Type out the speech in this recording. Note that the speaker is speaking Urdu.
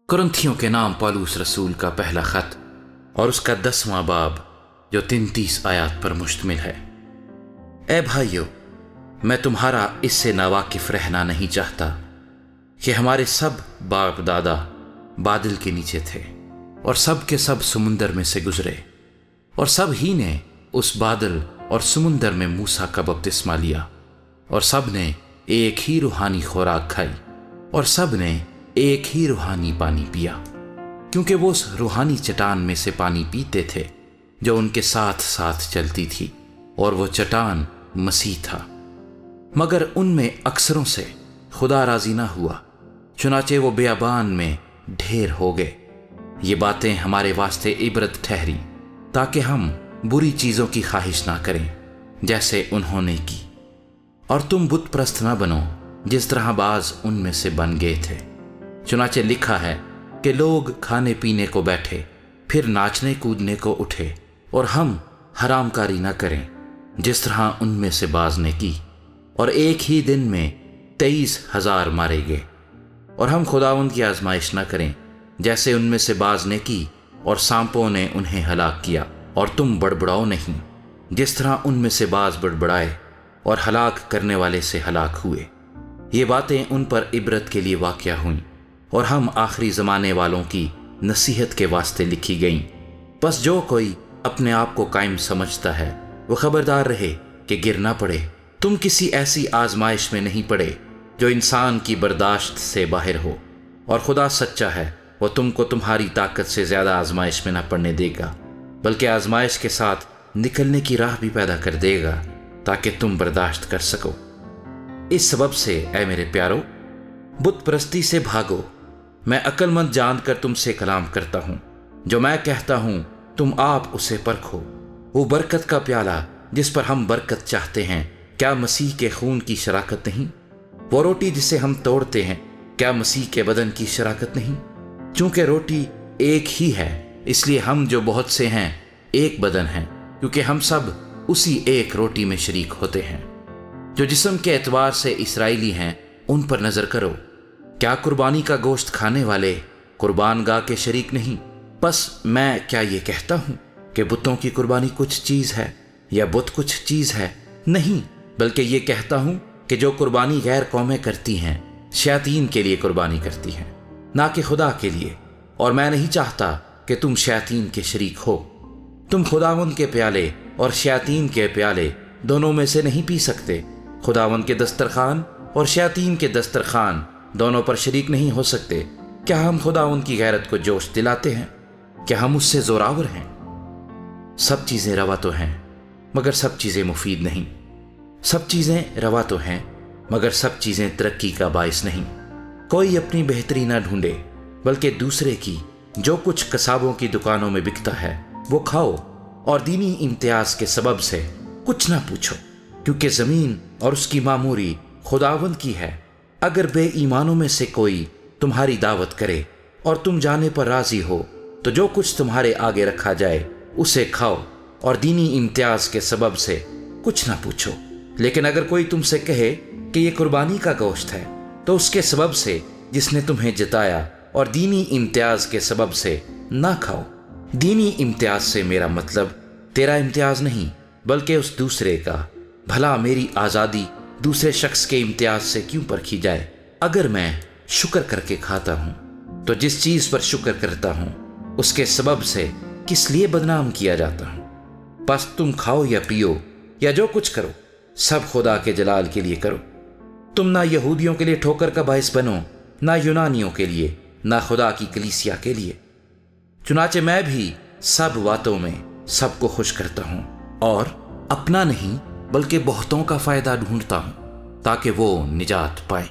کرنتھیوں کے نام پالوس رسول کا پہلا خط اور اس کا 10واں باب جو 33 آیات پر مشتمل ہے۔ اے بھائیو، میں تمہارا اس سے ناواقف رہنا نہیں چاہتا کہ ہمارے سب باپ دادا بادل کے نیچے تھے اور سب کے سب سمندر میں سے گزرے، اور سب ہی نے اس بادل اور سمندر میں موسیٰ کا بپتسمہ لیا، اور سب نے ایک ہی روحانی خوراک کھائی، اور سب نے ایک ہی روحانی پانی پیا، کیونکہ وہ اس روحانی چٹان میں سے پانی پیتے تھے جو ان کے ساتھ ساتھ چلتی تھی، اور وہ چٹان مسیح تھا۔ مگر ان میں اکثروں سے خدا راضی نہ ہوا، چنانچہ وہ بیابان میں ڈھیر ہو گئے۔ یہ باتیں ہمارے واسطے عبرت ٹھہری تاکہ ہم بری چیزوں کی خواہش نہ کریں جیسے انہوں نے کی، اور تم بت پرست نہ بنو جس طرح بعض ان میں سے بن گئے تھے۔ چنانچہ لکھا ہے کہ لوگ کھانے پینے کو بیٹھے، پھر ناچنے کودنے کو اٹھے، اور ہم حرام کاری نہ کریں جس طرح ان میں سے بعض نے کی، اور ایک ہی دن میں 23,000 مارے گئے۔ اور ہم خداوند کی آزمائش نہ کریں جیسے ان میں سے بعض نے کی، اور سانپوں نے انہیں ہلاک کیا، اور تم بڑبڑاؤ نہیں جس طرح ان میں سے بعض بڑبڑائے اور ہلاک کرنے والے سے ہلاک ہوئے۔ یہ باتیں ان پر عبرت کے لیے واقع ہوئیں، اور ہم آخری زمانے والوں کی نصیحت کے واسطے لکھی گئیں۔ بس جو کوئی اپنے آپ کو قائم سمجھتا ہے وہ خبردار رہے کہ گر نہ پڑے۔ تم کسی ایسی آزمائش میں نہیں پڑے جو انسان کی برداشت سے باہر ہو، اور خدا سچا ہے، وہ تم کو تمہاری طاقت سے زیادہ آزمائش میں نہ پڑنے دے گا، بلکہ آزمائش کے ساتھ نکلنے کی راہ بھی پیدا کر دے گا تاکہ تم برداشت کر سکو۔ اس سبب سے اے میرے پیارو، بت پرستی سے بھاگو۔ میں عقل مند جان کر تم سے کلام کرتا ہوں، جو میں کہتا ہوں تم آپ اسے پرکھو۔ وہ برکت کا پیالہ جس پر ہم برکت چاہتے ہیں، کیا مسیح کے خون کی شراکت نہیں؟ وہ روٹی جسے ہم توڑتے ہیں، کیا مسیح کے بدن کی شراکت نہیں؟ چونکہ روٹی ایک ہی ہے، اس لیے ہم جو بہت سے ہیں ایک بدن ہیں، کیونکہ ہم سب اسی ایک روٹی میں شریک ہوتے ہیں۔ جو جسم کے اعتبار سے اسرائیلی ہیں ان پر نظر کرو۔ کیا قربانی کا گوشت کھانے والے قربان گاہ کے شریک نہیں؟ بس میں کیا یہ کہتا ہوں کہ بتوں کی قربانی کچھ چیز ہے یا بت کچھ چیز ہے؟ نہیں، بلکہ یہ کہتا ہوں کہ جو قربانی غیر قومیں کرتی ہیں شیاطین کے لیے قربانی کرتی ہیں، نہ کہ خدا کے لیے، اور میں نہیں چاہتا کہ تم شیاطین کے شریک ہو۔ تم خداوند کے پیالے اور شیاطین کے پیالے دونوں میں سے نہیں پی سکتے۔ خداوند کے دسترخوان اور شیاطین کے دسترخوان دونوں پر شریک نہیں ہو سکتے۔ کیا ہم خداوند کی غیرت کو جوش دلاتے ہیں؟ کیا ہم اس سے زوراور ہیں؟ سب چیزیں روا تو ہیں مگر سب چیزیں مفید نہیں، سب چیزیں روا تو ہیں مگر سب چیزیں ترقی کا باعث نہیں۔ کوئی اپنی بہتری نہ ڈھونڈے بلکہ دوسرے کی۔ جو کچھ قصابوں کی دکانوں میں بکتا ہے وہ کھاؤ، اور دینی امتیاز کے سبب سے کچھ نہ پوچھو، کیونکہ زمین اور اس کی معموری خداوند کی ہے۔ اگر بے ایمانوں میں سے کوئی تمہاری دعوت کرے اور تم جانے پر راضی ہو تو جو کچھ تمہارے آگے رکھا جائے اسے کھاؤ، اور دینی امتیاز کے سبب سے کچھ نہ پوچھو۔ لیکن اگر کوئی تم سے کہے کہ یہ قربانی کا گوشت ہے تو اس کے سبب سے جس نے تمہیں جتایا اور دینی امتیاز کے سبب سے نہ کھاؤ۔ دینی امتیاز سے میرا مطلب تیرا امتیاز نہیں بلکہ اس دوسرے کا۔ بھلا میری آزادی دوسرے شخص کے امتیاز سے کیوں پرکھی جائے؟ اگر میں شکر کر کے کھاتا ہوں تو جس چیز پر شکر کرتا ہوں اس کے سبب سے کس لیے بدنام کیا جاتا ہوں؟ بس تم کھاؤ یا پیو یا جو کچھ کرو، سب خدا کے جلال کے لیے کرو۔ تم نہ یہودیوں کے لیے ٹھوکر کا باعث بنو، نہ یونانیوں کے لیے، نہ خدا کی کلیسیا کے لیے۔ چنانچہ میں بھی سب باتوں میں سب کو خوش کرتا ہوں، اور اپنا نہیں بلکہ بہتوں کا فائدہ ڈھونڈتا ہوں تاکہ وہ نجات پائیں۔